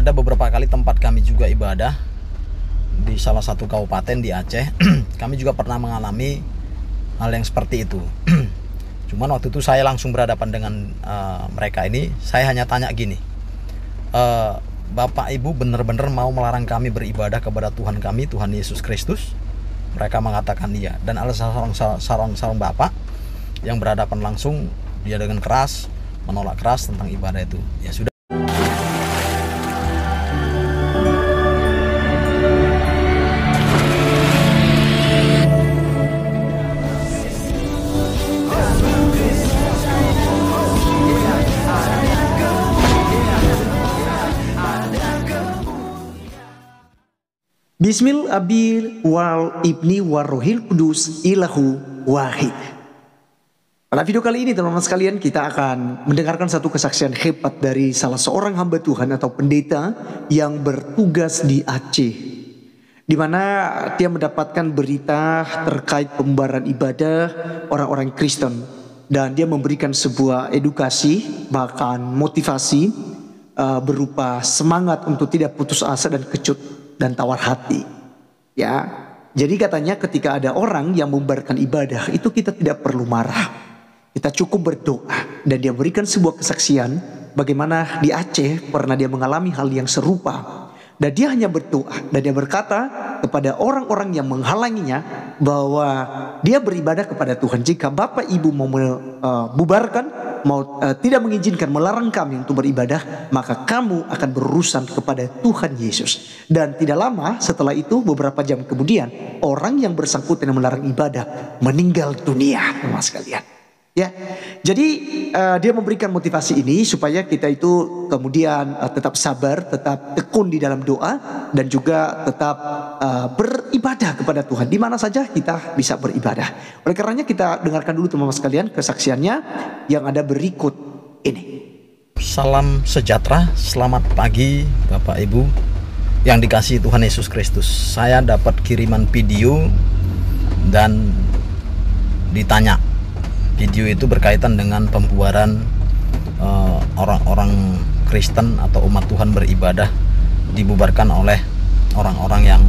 ada beberapa kali tempat kami juga ibadah di salah satu kabupaten di Aceh. Kami juga pernah mengalami hal yang seperti itu. Cuman waktu itu saya langsung berhadapan dengan mereka ini. Saya hanya tanya gini, Bapak Ibu benar-benar mau melarang kami beribadah kepada Tuhan kami, Tuhan Yesus Kristus? Mereka mengatakan iya. Dan ada seorang bapak yang berhadapan langsung, dia dengan keras menolak keras tentang ibadah itu. Ya sudah. Bismil abil wal ibni warohil kudus ilahu wahid. Pada video kali ini teman-teman sekalian, kita akan mendengarkan satu kesaksian hebat dari salah seorang hamba Tuhan atau pendeta yang bertugas di Aceh, di mana dia mendapatkan berita terkait pembubaran ibadah orang-orang Kristen, dan dia memberikan sebuah edukasi bahkan motivasi berupa semangat untuk tidak putus asa dan kecut dan tawar hati. Ya, jadi katanya ketika ada orang yang membubarkan ibadah itu kita tidak perlu marah, kita cukup berdoa. Dan dia berikan sebuah kesaksian bagaimana di Aceh pernah dia mengalami hal yang serupa. Dan dia hanya berdoa dan dia berkata kepada orang-orang yang menghalanginya bahwa dia beribadah kepada Tuhan. Jika Bapak Ibu mau membubarkan, tidak mengizinkan, melarang kami untuk beribadah, maka kamu akan berurusan kepada Tuhan Yesus. Dan tidak lama setelah itu, beberapa jam kemudian, orang yang bersangkutan yang melarang ibadah meninggal dunia, teman sekalian. Ya, jadi dia memberikan motivasi ini supaya kita itu kemudian tetap sabar, tetap tekun di dalam doa, dan juga tetap beribadah kepada Tuhan. Di mana saja kita bisa beribadah. Oleh karenanya kita dengarkan dulu teman-teman sekalian kesaksiannya yang ada berikut ini. Salam sejahtera, selamat pagi Bapak Ibu yang dikasihi Tuhan Yesus Kristus. Saya dapat kiriman video dan ditanya. Video itu berkaitan dengan pembubaran orang-orang Kristen atau umat Tuhan beribadah, dibubarkan oleh orang-orang yang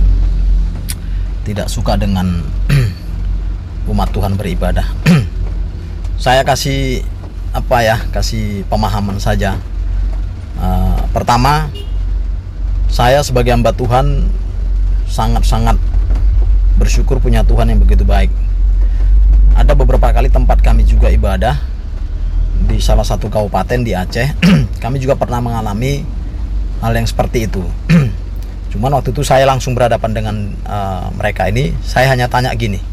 tidak suka dengan umat Tuhan beribadah. Saya kasih kasih pemahaman saja. Pertama, saya sebagai hamba Tuhan sangat-sangat bersyukur punya Tuhan yang begitu baik. Ada beberapa kali tempat kami juga ibadah di salah satu kabupaten di Aceh. Kami juga pernah mengalami hal yang seperti itu. Cuman waktu itu saya langsung berhadapan dengan mereka ini. Saya hanya tanya gini,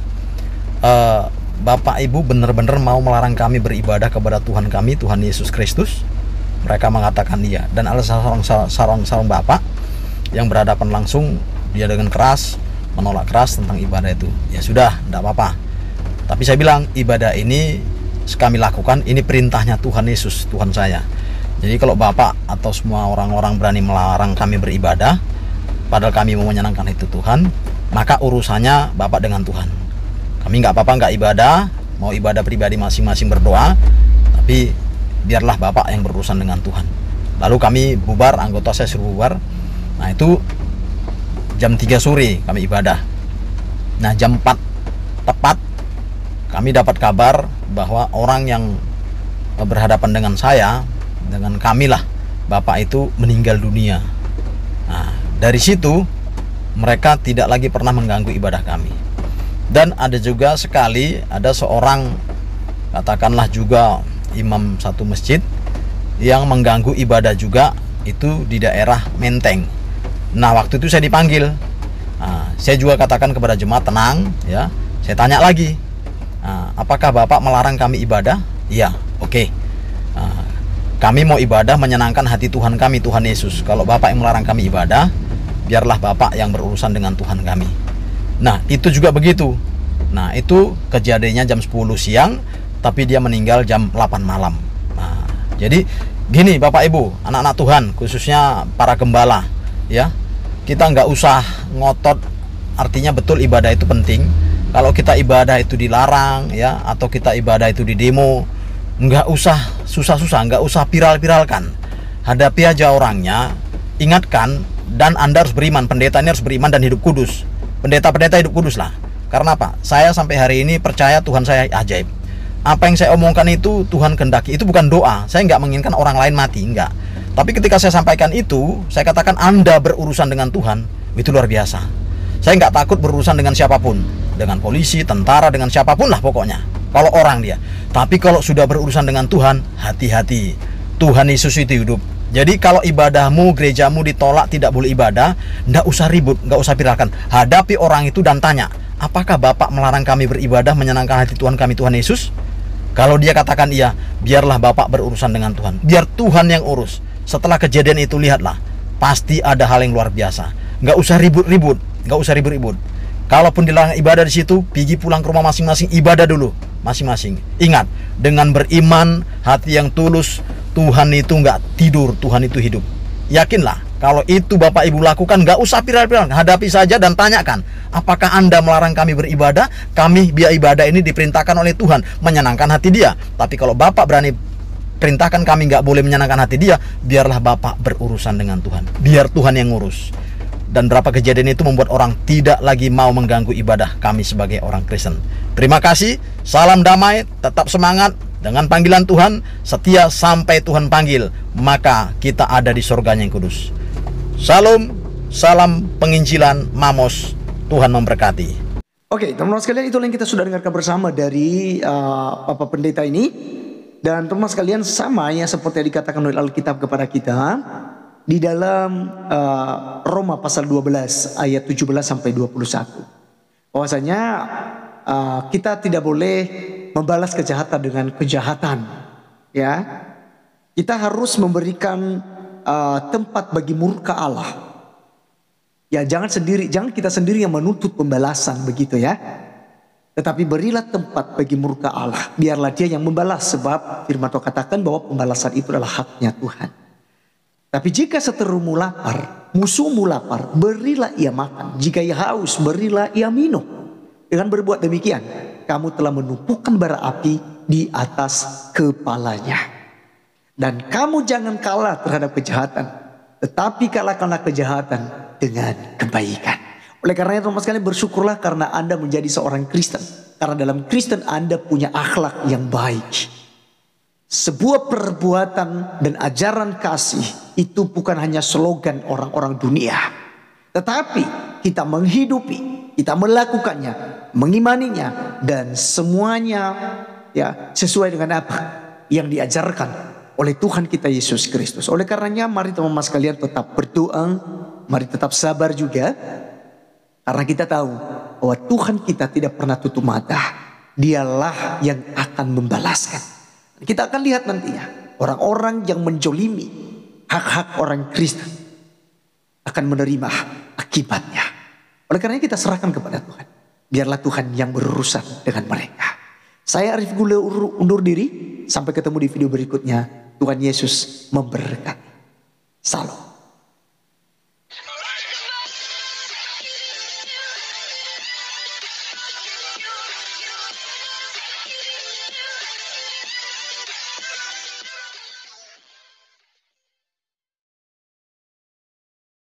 Bapak Ibu benar-benar mau melarang kami beribadah kepada Tuhan kami, Tuhan Yesus Kristus? Mereka mengatakan iya. Dan ada seorang bapak yang berhadapan langsung, dia dengan keras menolak keras tentang ibadah itu. Ya sudah, tidak apa-apa. Tapi saya bilang, ibadah ini kami lakukan, ini perintahnya Tuhan Yesus, Tuhan saya. Jadi kalau Bapak atau semua orang-orang berani melarang kami beribadah, padahal kami mau menyenangkan itu Tuhan, maka urusannya Bapak dengan Tuhan. Kami nggak apa-apa nggak ibadah, mau ibadah pribadi masing-masing berdoa, tapi biarlah Bapak yang berurusan dengan Tuhan. Lalu kami bubar, anggota saya suruh bubar. Nah itu jam 3 sore kami ibadah. Nah jam 4 tepat kami dapat kabar bahwa orang yang berhadapan dengan saya, dengan kami lah, Bapak itu meninggal dunia. Nah, dari situ mereka tidak lagi pernah mengganggu ibadah kami. Dan ada juga sekali, ada seorang, katakanlah juga imam satu masjid, yang mengganggu ibadah juga, itu di daerah Menteng. Nah, waktu itu saya dipanggil. Nah, saya juga katakan kepada jemaat, tenang ya. Saya tanya lagi, apakah Bapak melarang kami ibadah? Iya, oke. Kami mau ibadah menyenangkan hati Tuhan kami, Tuhan Yesus. Kalau Bapak yang melarang kami ibadah, biarlah Bapak yang berurusan dengan Tuhan kami. Nah, itu juga begitu. Nah, itu kejadiannya jam 10 siang, tapi dia meninggal jam 8 malam. Nah, jadi gini Bapak Ibu, anak-anak Tuhan, khususnya para gembala, ya, kita nggak usah ngotot. Artinya betul ibadah itu penting. Kalau kita ibadah itu dilarang, ya, atau kita ibadah itu di demo, nggak usah susah-susah, nggak usah viral-viralkan. Hadapi aja orangnya, ingatkan, dan Anda harus beriman, pendeta ini harus beriman dan hidup kudus. Pendeta-pendeta hidup kudus lah. Karena apa? Saya sampai hari ini percaya Tuhan saya ajaib. Apa yang saya omongkan itu Tuhan kehendaki. Itu bukan doa. Saya nggak menginginkan orang lain mati, enggak. Tapi ketika saya sampaikan itu, saya katakan Anda berurusan dengan Tuhan, itu luar biasa. Saya nggak takut berurusan dengan siapapun, dengan polisi, tentara, dengan siapapun lah pokoknya. Kalau orang dia. Tapi kalau sudah berurusan dengan Tuhan, hati-hati. Tuhan Yesus itu hidup. Jadi kalau ibadahmu, gerejamu ditolak, tidak boleh ibadah, nggak usah ribut, nggak usah viralkan. Hadapi orang itu dan tanya, apakah Bapak melarang kami beribadah menyenangkan hati Tuhan kami, Tuhan Yesus? Kalau dia katakan iya, biarlah Bapak berurusan dengan Tuhan. Biar Tuhan yang urus. Setelah kejadian itu lihatlah, pasti ada hal yang luar biasa. Nggak usah ribut-ribut, nggak usah ribut-ribut. Kalaupun dilarang ibadah di situ, pergi pulang ke rumah masing-masing, ibadah dulu masing-masing. Ingat, dengan beriman, hati yang tulus, Tuhan itu nggak tidur, Tuhan itu hidup. Yakinlah, kalau itu Bapak Ibu lakukan, nggak usah viral-viral, hadapi saja dan tanyakan, apakah Anda melarang kami beribadah? Kami biar ibadah ini diperintahkan oleh Tuhan, menyenangkan hati Dia. Tapi kalau Bapak berani perintahkan kami nggak boleh menyenangkan hati Dia, biarlah Bapak berurusan dengan Tuhan. Biar Tuhan yang ngurus. Dan berapa kejadian itu membuat orang tidak lagi mau mengganggu ibadah kami sebagai orang Kristen. Terima kasih, salam damai, tetap semangat. Dengan panggilan Tuhan, setia sampai Tuhan panggil, maka kita ada di surganya yang kudus. Salam, salam penginjilan Mamos. Tuhan memberkati. Oke, teman-teman sekalian, itulah yang kita sudah dengarkan bersama dari Bapak Pendeta ini. Dan teman-teman sekalian, sama yang seperti yang dikatakan oleh Alkitab kepada kita di dalam Roma pasal 12 ayat 17 sampai 21. Bahwasanya kita tidak boleh membalas kejahatan dengan kejahatan, ya. Kita harus memberikan tempat bagi murka Allah. Ya, jangan kita sendiri yang menuntut pembalasan begitu ya. Tetapi berilah tempat bagi murka Allah, biarlah Dia yang membalas, sebab firman Tuhan katakan bahwa pembalasan itu adalah haknya Tuhan. Tapi jika seterumu lapar, musuhmu lapar, berilah ia makan. Jika ia haus, berilah ia minum. Dengan berbuat demikian, kamu telah menumpukan bara api di atas kepalanya. Dan kamu jangan kalah terhadap kejahatan, tetapi kalahkanlah kejahatan dengan kebaikan. Oleh karena itu, teman-teman sekalian, bersyukurlah karena Anda menjadi seorang Kristen. Karena dalam Kristen Anda punya akhlak yang baik. Sebuah perbuatan dan ajaran kasih itu bukan hanya slogan orang-orang dunia, tetapi kita menghidupi, kita melakukannya, mengimaninya, dan semuanya ya sesuai dengan apa yang diajarkan oleh Tuhan kita Yesus Kristus. Oleh karenanya, mari teman-teman sekalian tetap berdoa, mari tetap sabar juga, karena kita tahu bahwa Tuhan kita tidak pernah tutup mata. Dialah yang akan membalaskan. Kita akan lihat nantinya orang-orang yang menjolimi hak-hak orang Kristen akan menerima akibatnya. Oleh karena kita serahkan kepada Tuhan. Biarlah Tuhan yang berurusan dengan mereka. Saya Arif Gule undur diri. Sampai ketemu di video berikutnya. Tuhan Yesus memberkati. Salam.